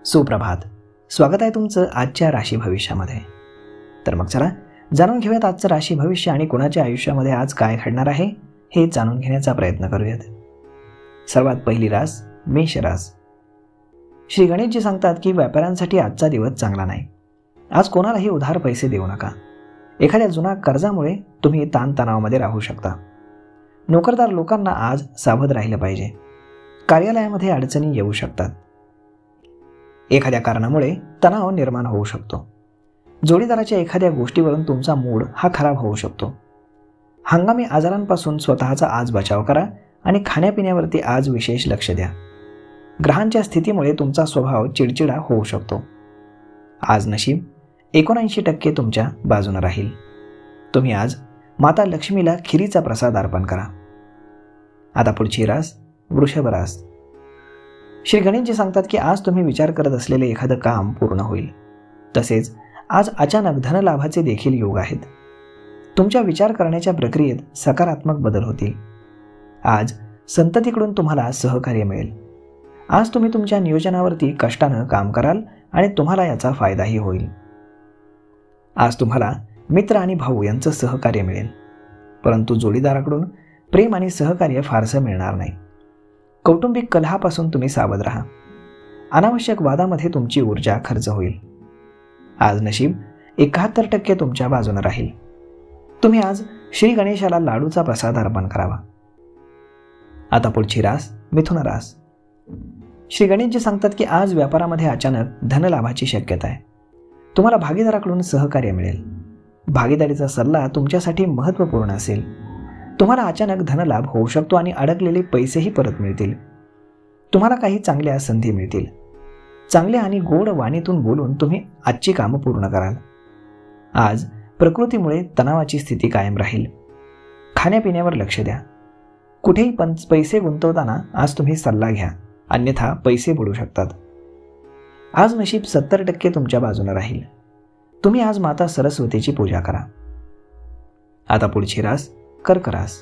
सुप्रभात. स्वागत आहे तुमचं आजच्या राशी भविष्यामध्ये. तर मग चला जाणून घेऊयात आजचं राशी भविष्य आणि कुणाच्या आयुष्यामध्ये आज काय घडणार आहे हे जाणून घेण्याचा प्रयत्न करूयात. सर्वात पहिली रास मेष रास. श्री गणेशजी सांगतात की व्यापाऱ्यांसाठी आजचा दिवस चांगला नाही. आज कोणालाही उधार पैसे देऊ नका. एखाद्या जुना कर्जामुळे तुम्ही ताणतणावामध्ये राहू शकता. नोकरदार लोकांना आज सावध राहिलं पाहिजे. कार्यालयामध्ये अडचणी येऊ शकतात. एखाद्या कारणामुळे तणाव निर्माण होऊ शकतो. जोडीदाराच्या एखाद्या गोष्टीवरून तुमचा मूड हा खराब होऊ शकतो. हंगामी आजारांपासून स्वतःचा आज बचाव करा आणि खाण्यापिण्यावरती आज विशेष लक्ष द्या. ग्रहांच्या स्थितीमुळे तुमचा स्वभाव चिडचिडा होऊ शकतो. आज नशीब 79% तुमच्या बाजूने राहील. तुम्ही आज माता लक्ष्मीला खिरीचा प्रसाद अर्पण करा. आता पुढची रास वृषभ रास. श्री गणेशजी सांगतात की आज तुम्ही विचार करत असलेले एखादं काम पूर्ण होईल. तसेच आज अचानक धनलाभाचे देखील योग आहेत. तुमच्या विचार करण्याच्या प्रक्रियेत सकारात्मक बदल होतील. आज संततीकडून तुम्हाला सहकार्य मिळेल. आज तुम्ही तुमच्या नियोजनावरती कष्टानं काम कराल आणि तुम्हाला याचा फायदाही होईल. आज तुम्हाला मित्र आणि भाऊ यांचं सहकार्य मिळेल, परंतु जोडीदाराकडून प्रेम आणि सहकार्य फारसं मिळणार नाही. कौटुंबिक कलहापासून तुम्ही सावध राहा. अनावश्यक वादामध्ये तुमची ऊर्जा खर्च होईल. आज नशीब 71% तुमच्या बाजूने राहील. तुम्ही आज श्री गणेशाला लाडूचा प्रसाद अर्पण करावा. आता पुढची रास मिथुन रास. श्री गणेशजी सांगतात की आज व्यापारामध्ये अचानक धनलाभाची शक्यता आहे. तुम्हाला भागीदाराकडून सहकार्य मिळेल. भागीदारीचा सल्ला तुमच्यासाठी महत्त्वपूर्ण असेल. तुम्हाला अचानक धनलाभ होऊ शकतो आणि अडकलेले पैसेही परत मिळतील. तुम्हाला काही चांगल्या संधी मिळतील. चांगल्या आणि गोड वाणीतून बोलून तुम्ही आजची कामं पूर्ण कराल. आज प्रकृतीमुळे तणावाची स्थिती कायम राहील. खाण्यापिण्यावर लक्ष द्या. कुठेही पैसे गुंतवताना आज तुम्ही सल्ला घ्या, अन्यथा पैसे बुडू शकतात. आज नशीब 70% तुमच्या बाजूने राहील. तुम्ही आज माता सरस्वतीची पूजा करा. आता पुढची रास कर्क रास.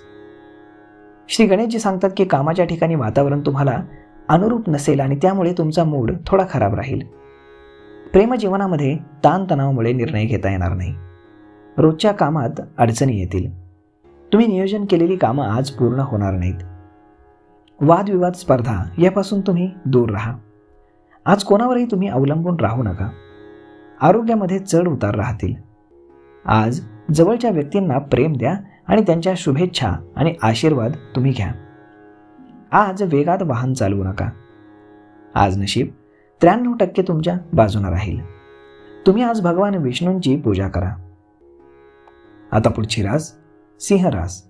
श्री गणेशजी सांगतात की कामाच्या ठिकाणी वातावरण तुम्हाला अनुरूप नसेल आणि त्यामुळे तुमचा मूड थोडा खराब राहील. प्रेमजीवनामध्ये ताणतणावामुळे निर्णय घेता येणार नाही. रोजच्या कामात अडचणी येतील. तुम्ही नियोजन केलेली कामं आज पूर्ण होणार नाहीत. वादविवाद स्पर्धा यापासून तुम्ही दूर राहा. आज कोणावरही तुम्ही अवलंबून राहू नका. आरोग्यामध्ये चढ उतार राहतील. आज जवळच्या व्यक्तींना प्रेम द्या आणि त्यांच्या शुभेच्छा आणि आशीर्वाद तुम्ही घ्या. आज वेगात वाहन चालवू नका. आज नशीब 93% तुमच्या बाजूने राहील. तुम्ही आज भगवान विष्णूंची पूजा करा. आता पुढची रास सिंह रास.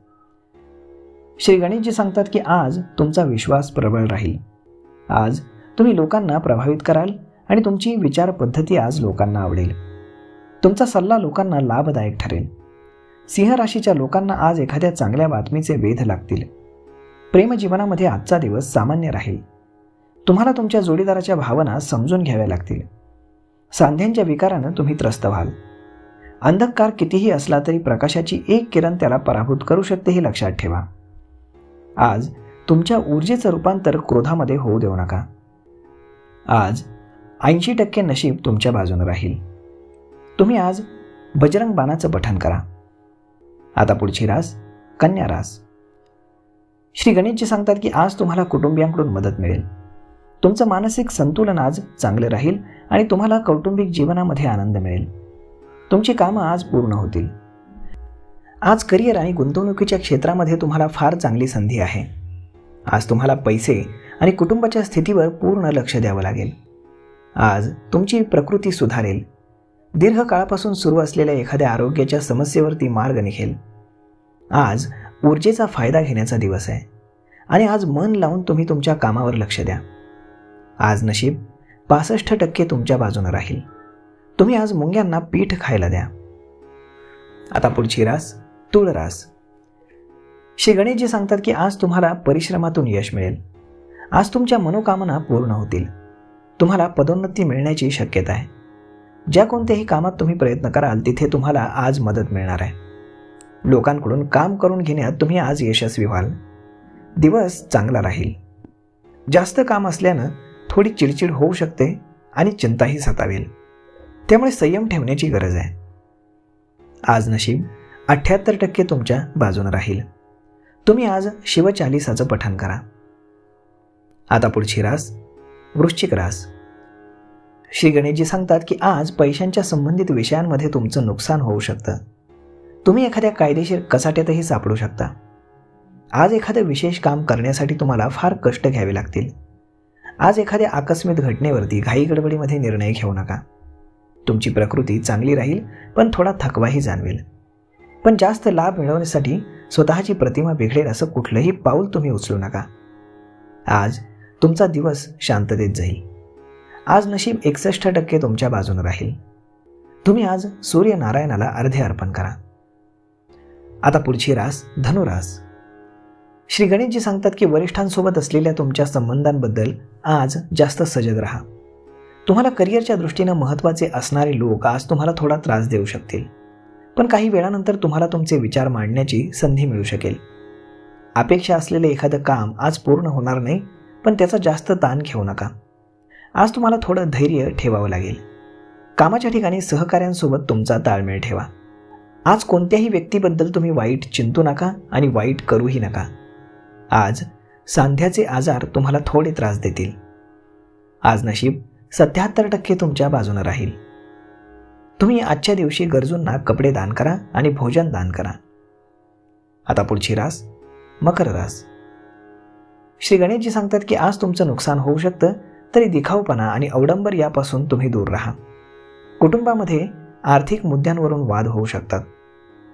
श्री गणेशजी सांगतात की आज तुमचा विश्वास प्रबळ राहील. आज तुम्ही लोकांना प्रभावित कराल आणि तुमची विचार पद्धती आज लोकांना आवडेल. तुमचा सल्ला लोकांना लाभदायक ठरेल. सिंह राशीच्या लोकांना आज एखाद्या चांगल्या बातमीचे वेध लागतील. प्रेमजीवनामध्ये आजचा दिवस सामान्य राहील. तुम्हाला तुमच्या जोडीदाराच्या भावना समजून घ्याव्या लागतील. सांध्यांच्या विकारानं तुम्ही त्रस्त व्हाल. अंधकार कितीही असला तरी प्रकाशाची एक किरण त्याला पराभूत करू शकते हे लक्षात ठेवा. आज तुमच्या ऊर्जेचं रूपांतर क्रोधामध्ये होऊ देऊ नका. आज 80% नशीब तुमच्या बाजूने राहील. तुम्ही आज बजरंग बाणाचं पठण करा. आता पुढची रास कन्या रास. श्री गणेशजी सांगतात की आज तुम्हाला कुटुंबियांकडून मदत मिळेल. तुमचं मानसिक संतुलन आज चांगले राहील आणि तुम्हाला कौटुंबिक जीवनामध्ये आनंद मिळेल. तुमची कामं आज पूर्ण होतील. आज करिअर आणि गुंतवणुकीच्या क्षेत्रामध्ये तुम्हाला फार चांगली संधी आहे. आज तुम्हाला पैसे आणि कुटुंबाच्या स्थितीवर पूर्ण लक्ष द्यावं लागेल. आज तुमची प्रकृती सुधारेल. दीर्घकाळापासून सुरू असलेल्या एखाद्या आरोग्याच्या समस्येवरती मार्ग निघेल. आज ऊर्जेचा फायदा घेण्याचा दिवस आहे आणि आज मन लावून तुम्ही तुमच्या कामावर लक्ष द्या. आज नशीब 65% तुमच्या बाजूने राहील. तुम्ही आज मुंग्यांना पीठ खायला द्या. आता पुढची रास तुळ रास. श्री गणेशजी सांगतात की आज तुम्हाला परिश्रमातून यश मिळेल. आज तुमच्या मनोकामना पूर्ण होतील. तुम्हाला पदोन्नती मिळण्याची शक्यता आहे. ज्या कोणत्याही कामात तुम्ही प्रयत्न कराल तिथे तुम्हाला आज मदत मिळणार आहे. लोकांकडून काम करून घेण्यात तुम्ही आज यशस्वी व्हाल. दिवस चांगला राहील. जास्त काम असल्यानं थोडी चिडचिड होऊ शकते. आणि चिंताही सतावेल. त्यामुळे संयम ठेवण्याची गरज आहे. आज नशीब 78% तुमच्या बाजूने राहील. तुम्ही आज शिवचालीसाचं पठण करा. आता पुढची रास वृश्चिक रास. श्री गणेशजी सांगतात की आज पैशांच्या संबंधित विषयांमध्ये तुमचं नुकसान होऊ शकतं. तुम्ही एखाद्या कायदेशीर कचाट्यातही सापडू शकता. आज एखादं विशेष काम करण्यासाठी तुम्हाला फार कष्ट घ्यावे लागतील. आज एखाद्या आकस्मिक घटनेवरती घाईगडबडीमध्ये निर्णय घेऊ नका. तुमची प्रकृती चांगली राहील, पण थोडा थकवाही जाणवेल. पण जास्त लाभ मिळवण्यासाठी स्वतःची प्रतिमा बिघडेल असं कुठलंही पाऊल तुम्ही उचलू नका. आज तुमचा दिवस शांततेत जाईल. आज नशीब 61% तुमच्या बाजूने राहील. तुम्ही आज सूर्यनारायणाला अर्धे अर्पण करा. आता पुढची रास धनुरास. श्री गणेशजी सांगतात की वरिष्ठांसोबत असलेल्या तुमच्या संबंधांबद्दल आज जास्त सजग राहा. तुम्हाला करिअरच्या दृष्टीनं महत्त्वाचे असणारे लोक आज तुम्हाला थोडा त्रास देऊ शकतील, पण काही वेळानंतर तुम्हाला तुमचे विचार मांडण्याची संधी मिळू शकेल. अपेक्षा असलेले एखादं काम आज पूर्ण होणार नाही, पण त्याचा जास्त ताण घेऊ नका. आज तुम्हाला थोडं धैर्य ठेवावं लागेल. कामाच्या ठिकाणी सहकाऱ्यांसोबत तुमचा ताळमेळ ठेवा. आज कोणत्याही व्यक्तीबद्दल तुम्ही वाईट चिंतू नका आणि वाईट करूही नका. आज सांध्याचे आजार तुम्हाला थोडे त्रास देतील. आज नशीब 77% तुमच्या बाजूने राहील. तुम्ही आजच्या दिवशी गरजूंना कपडे दान करा आणि भोजन दान करा. आता पुढची रास मकर रास. श्री गणेशजी सांगतात की आज तुमचं नुकसान होऊ शकतं, तरी दिखाऊपणा आणि अवडंबर यापासून तुम्ही दूर राहा. कुटुंबामध्ये आर्थिक मुद्द्यांवरून वाद होऊ शकतात.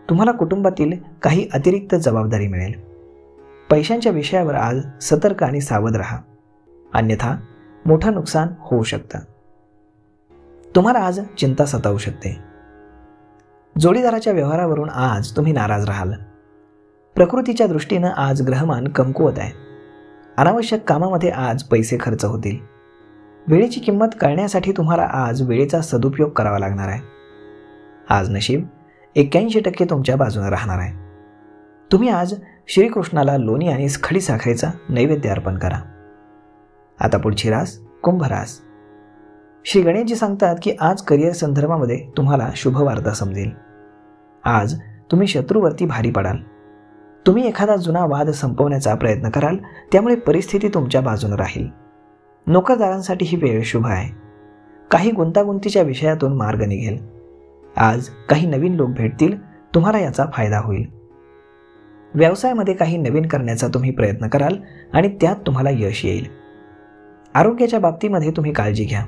तुम्हाला कुटुंबातील काही अतिरिक्त जबाबदारी मिळेल. पैशांच्या विषयावर आज सतर्क आणि सावध राहा, अन्यथा मोठं नुकसान होऊ शकतं. तुम्हाला आज चिंता सतावू शकते. जोडीदाराच्या व्यवहारावरून आज तुम्ही नाराज राहाल. प्रकृतीच्या दृष्टीनं आज ग्रहमान कमकुवत आहे. अनावश्यक कामामध्ये आज पैसे खर्च होतील. वेळेची किंमत कळण्यासाठी तुम्हाला आज वेळेचा सदुपयोग करावा लागणार आहे. आज नशीब 81% तुमच्या बाजूने राहणार आहे. तुम्ही आज श्रीकृष्णाला लोणी आणि खडीसाखरेचा नैवेद्य अर्पण करा. आता पुढची रास कुंभ रास. श्री गणेशजी सांगतात की आज करिअर संदर्भामध्ये तुम्हाला शुभवार्ता समजेल. आज तुम्ही शत्रूवरती भारी पडाल. तुम्ही एखादा जुना वाद संपवण्याचा प्रयत्न कराल, त्यामुळे परिस्थिती तुमच्या बाजूने राहील. नोकरदारांसाठी ही वेळ शुभ आहे. काही गुंतागुंतीच्या विषयातून मार्ग निघेल. आज काही नवीन लोक भेटतील, तुम्हाला याचा फायदा होईल. व्यवसायामध्ये काही नवीन करण्याचा तुम्ही प्रयत्न कराल आणि त्यात तुम्हाला यश येईल. आरोग्याच्या बाबतीमध्ये तुम्ही काळजी घ्या.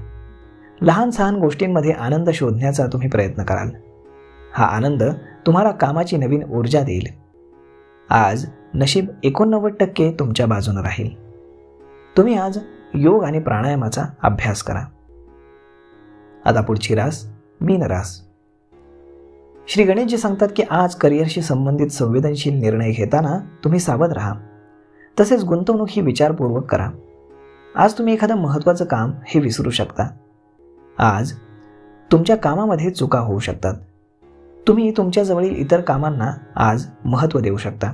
लहान सहान गोष्टींमध्ये आनंद शोधण्याचा तुम्ही प्रयत्न कराल. हा आनंद तुम्हाला कामाची नवीन ऊर्जा देईल. आज नशीब 89% तुमच्या बाजूने राहील. तुम्ही आज योग आणि प्राणायामाचा अभ्यास करा. आता पुढची रास मीन रास. श्री गणेशजी सांगतात की आज करिअरशी संबंधित संवेदनशील निर्णय घेताना तुम्ही सावध राहा. तसेच गुंतवणूक ही विचारपूर्वक करा. आज तुम्ही एखादं महत्त्वाचं काम हे विसरू शकता. आज तुमच्या कामामध्ये चुका होऊ शकतात. तुम्ही तुमच्याजवळील इतर कामांना आज महत्त्व देऊ शकता.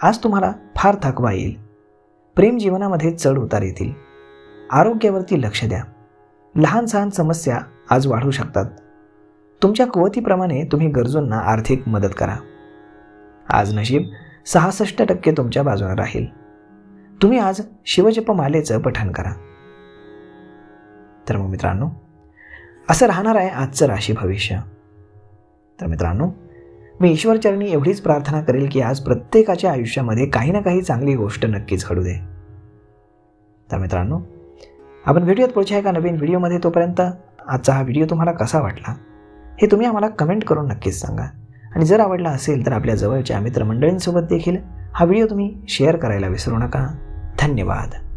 आज तुम्हाला फार थकवा येईल. प्रेम जीवनामध्ये चढ उतार येतील. आरोग्यावरती लक्ष द्या. लहान सहान समस्या आज वाढू शकतात. तुमच्या कुवतीप्रमाणे तुम्ही गरजूंना आर्थिक मदत करा. आज नशीब 66% तुमच्या बाजूने राहील. तुम्ही आज शिवजपमालेचं पठण करा. तर मग मित्रांनो, असं राहणार आहे आजचं राशी भविष्य. तर मित्रांनो, मी ईश्वरचरणी एवढीच प्रार्थना करेल की आज प्रत्येकाच्या आयुष्यामध्ये काही ना काही चांगली गोष्ट नक्कीच घडू दे. तर मित्रांनो, आपण भेटूयात पुढच्या एका नवीन व्हिडिओमध्ये. तोपर्यंत आजचा हा व्हिडिओ तुम्हाला कसा वाटला हे तुम्ही आम्हाला कमेंट करून नक्कीच सांगा. आणि जर आवडला असेल तर आपल्या जवळच्या मित्रमंडळींसोबत देखील हा व्हिडिओ तुम्ही शेअर करायला विसरू नका. धन्यवाद.